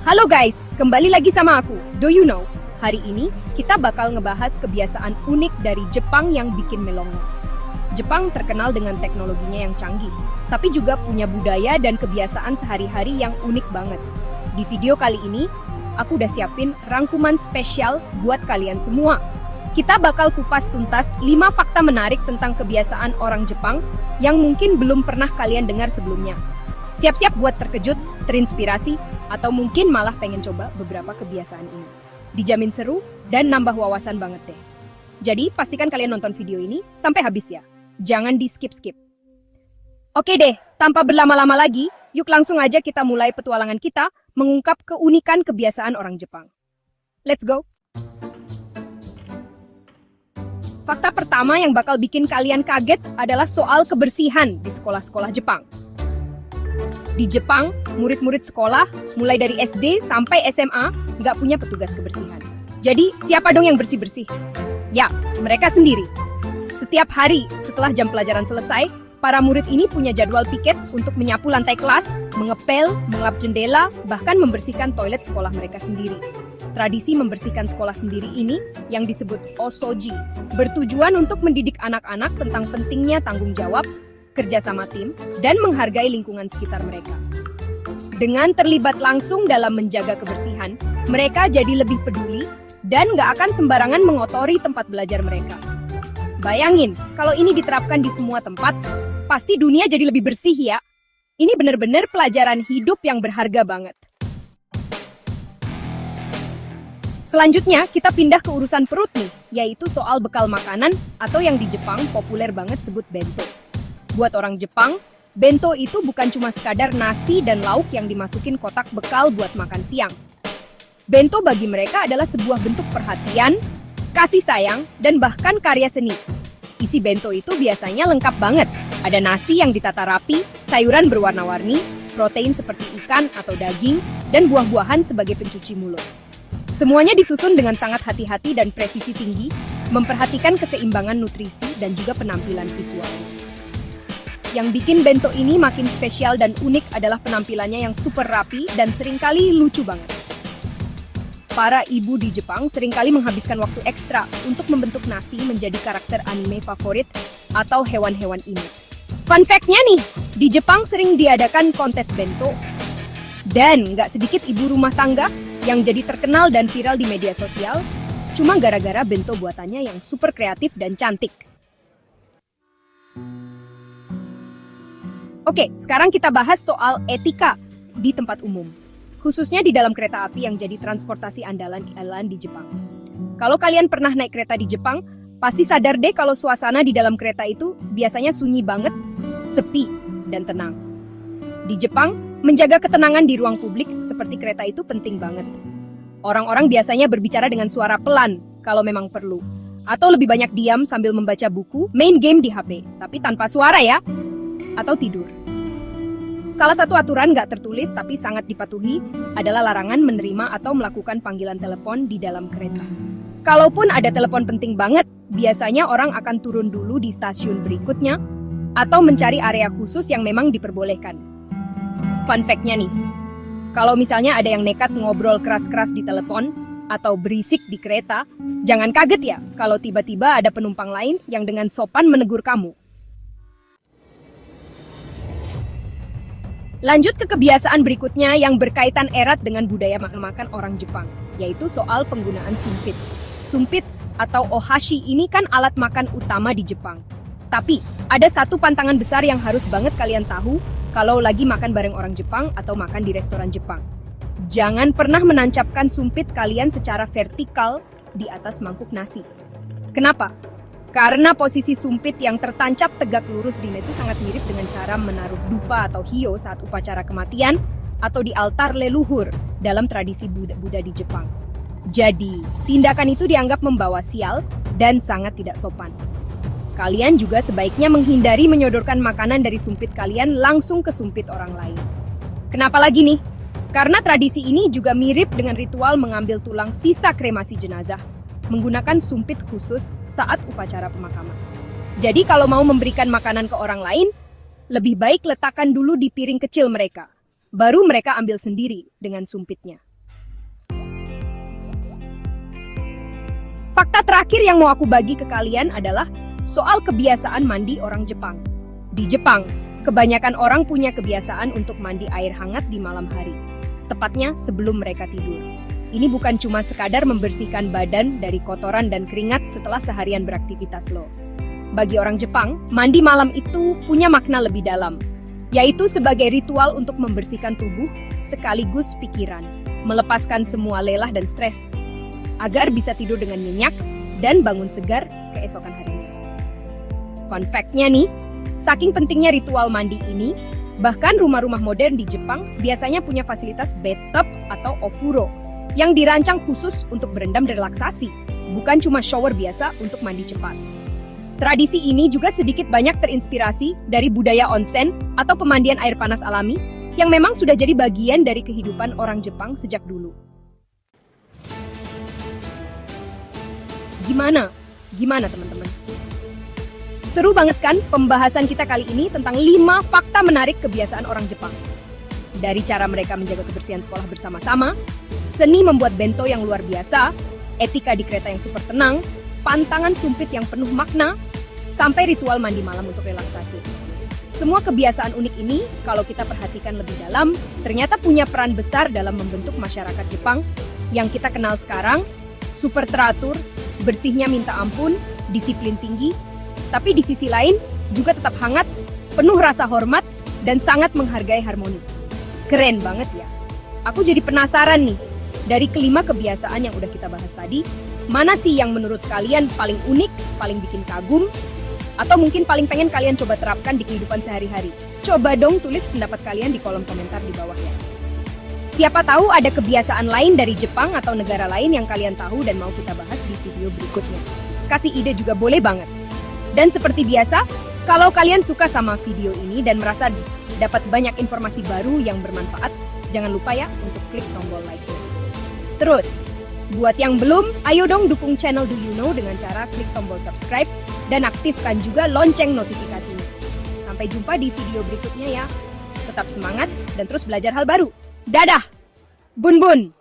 Halo guys, kembali lagi sama aku, Do You Know? Hari ini, kita bakal ngebahas kebiasaan unik dari Jepang yang bikin melongo. Jepang terkenal dengan teknologinya yang canggih, tapi juga punya budaya dan kebiasaan sehari-hari yang unik banget. Di video kali ini, aku udah siapin rangkuman spesial buat kalian semua. Kita bakal kupas tuntas 5 fakta menarik tentang kebiasaan orang Jepang yang mungkin belum pernah kalian dengar sebelumnya. Siap-siap buat terkejut, terinspirasi, atau mungkin malah pengen coba beberapa kebiasaan ini. Dijamin seru dan nambah wawasan banget deh. Jadi pastikan kalian nonton video ini sampai habis ya. Jangan di skip-skip. Oke deh, tanpa berlama-lama lagi, yuk langsung aja kita mulai petualangan kita mengungkap keunikan kebiasaan orang Jepang. Let's go! Fakta pertama yang bakal bikin kalian kaget adalah soal kebersihan di sekolah-sekolah Jepang. Di Jepang, murid-murid sekolah, mulai dari SD sampai SMA, nggak punya petugas kebersihan. Jadi, siapa dong yang bersih-bersih? Ya, mereka sendiri. Setiap hari setelah jam pelajaran selesai, para murid ini punya jadwal piket untuk menyapu lantai kelas, mengepel, mengelap jendela, bahkan membersihkan toilet sekolah mereka sendiri. Tradisi membersihkan sekolah sendiri ini, yang disebut osoji, bertujuan untuk mendidik anak-anak tentang pentingnya tanggung jawab, kerjasama tim, dan menghargai lingkungan sekitar mereka. Dengan terlibat langsung dalam menjaga kebersihan, mereka jadi lebih peduli dan nggak akan sembarangan mengotori tempat belajar mereka. Bayangin, kalau ini diterapkan di semua tempat, pasti dunia jadi lebih bersih ya. Ini benar-benar pelajaran hidup yang berharga banget. Selanjutnya, kita pindah ke urusan perut nih, yaitu soal bekal makanan atau yang di Jepang populer banget sebut bento. Buat orang Jepang, bento itu bukan cuma sekadar nasi dan lauk yang dimasukin kotak bekal buat makan siang. Bento bagi mereka adalah sebuah bentuk perhatian, kasih sayang, dan bahkan karya seni. Isi bento itu biasanya lengkap banget. Ada nasi yang ditata rapi, sayuran berwarna-warni, protein seperti ikan atau daging, dan buah-buahan sebagai pencuci mulut. Semuanya disusun dengan sangat hati-hati dan presisi tinggi, memperhatikan keseimbangan nutrisi dan juga penampilan visual. Yang bikin bento ini makin spesial dan unik adalah penampilannya yang super rapi dan seringkali lucu banget. Para ibu di Jepang seringkali menghabiskan waktu ekstra untuk membentuk nasi menjadi karakter anime favorit atau hewan-hewan imut. Fun fact-nya nih, di Jepang sering diadakan kontes bento, dan nggak sedikit ibu rumah tangga yang jadi terkenal dan viral di media sosial, cuma gara-gara bento buatannya yang super kreatif dan cantik. Oke, sekarang kita bahas soal etika di tempat umum, khususnya di dalam kereta api yang jadi transportasi andalan di Jepang. Kalau kalian pernah naik kereta di Jepang, pasti sadar deh kalau suasana di dalam kereta itu biasanya sunyi banget, sepi, dan tenang. Di Jepang, menjaga ketenangan di ruang publik seperti kereta itu penting banget. Orang-orang biasanya berbicara dengan suara pelan kalau memang perlu, atau lebih banyak diam sambil membaca buku, main game di HP, tapi tanpa suara ya, atau tidur. Salah satu aturan nggak tertulis tapi sangat dipatuhi adalah larangan menerima atau melakukan panggilan telepon di dalam kereta. Kalaupun ada telepon penting banget, biasanya orang akan turun dulu di stasiun berikutnya atau mencari area khusus yang memang diperbolehkan. Fun fact-nya nih, kalau misalnya ada yang nekat ngobrol keras-keras di telepon atau berisik di kereta, jangan kaget ya kalau tiba-tiba ada penumpang lain yang dengan sopan menegur kamu. Lanjut ke kebiasaan berikutnya yang berkaitan erat dengan budaya makan orang Jepang, yaitu soal penggunaan sumpit. Sumpit atau ohashi ini kan alat makan utama di Jepang. Tapi, ada satu pantangan besar yang harus banget kalian tahu kalau lagi makan bareng orang Jepang atau makan di restoran Jepang. Jangan pernah menancapkan sumpit kalian secara vertikal di atas mangkuk nasi. Kenapa? Karena posisi sumpit yang tertancap tegak lurus di itu sangat mirip dengan cara menaruh dupa atau hio saat upacara kematian atau di altar leluhur dalam tradisi Buddha di Jepang. Jadi, tindakan itu dianggap membawa sial dan sangat tidak sopan. Kalian juga sebaiknya menghindari menyodorkan makanan dari sumpit kalian langsung ke sumpit orang lain. Kenapa lagi nih? Karena tradisi ini juga mirip dengan ritual mengambil tulang sisa kremasi jenazah, menggunakan sumpit khusus saat upacara pemakaman. Jadi kalau mau memberikan makanan ke orang lain, lebih baik letakkan dulu di piring kecil mereka. Baru mereka ambil sendiri dengan sumpitnya. Fakta terakhir yang mau aku bagi ke kalian adalah soal kebiasaan mandi orang Jepang. Di Jepang, kebanyakan orang punya kebiasaan untuk mandi air hangat di malam hari, tepatnya sebelum mereka tidur. Ini bukan cuma sekadar membersihkan badan dari kotoran dan keringat setelah seharian beraktivitas loh. Bagi orang Jepang, mandi malam itu punya makna lebih dalam, yaitu sebagai ritual untuk membersihkan tubuh sekaligus pikiran, melepaskan semua lelah dan stres, agar bisa tidur dengan nyenyak dan bangun segar keesokan harinya. Fun fact-nya nih, saking pentingnya ritual mandi ini, bahkan rumah-rumah modern di Jepang biasanya punya fasilitas bathtub atau ofuro yang dirancang khusus untuk berendam dan relaksasi, bukan cuma shower biasa untuk mandi cepat. Tradisi ini juga sedikit banyak terinspirasi dari budaya onsen atau pemandian air panas alami yang memang sudah jadi bagian dari kehidupan orang Jepang sejak dulu. Gimana? Gimana teman-teman? Seru banget kan pembahasan kita kali ini tentang 5 fakta menarik kebiasaan orang Jepang. Dari cara mereka menjaga kebersihan sekolah bersama-sama, seni membuat bento yang luar biasa, etika di kereta yang super tenang, pantangan sumpit yang penuh makna, sampai ritual mandi malam untuk relaksasi. Semua kebiasaan unik ini, kalau kita perhatikan lebih dalam, ternyata punya peran besar dalam membentuk masyarakat Jepang yang kita kenal sekarang, super teratur, bersihnya minta ampun, disiplin tinggi, tapi di sisi lain juga tetap hangat, penuh rasa hormat, dan sangat menghargai harmoni. Keren banget ya. Aku jadi penasaran nih, dari kelima kebiasaan yang udah kita bahas tadi, mana sih yang menurut kalian paling unik, paling bikin kagum, atau mungkin paling pengen kalian coba terapkan di kehidupan sehari-hari? Coba dong tulis pendapat kalian di kolom komentar di bawah ya. Siapa tahu ada kebiasaan lain dari Jepang atau negara lain yang kalian tahu dan mau kita bahas di video berikutnya. Kasih ide juga boleh banget. Dan seperti biasa, kalau kalian suka sama video ini dan merasa dapat banyak informasi baru yang bermanfaat, jangan lupa ya untuk klik tombol like-nya. Terus, buat yang belum, ayo dong dukung channel Do You Know dengan cara klik tombol subscribe dan aktifkan juga lonceng notifikasinya. Sampai jumpa di video berikutnya ya. Tetap semangat dan terus belajar hal baru. Dadah! Bun bun!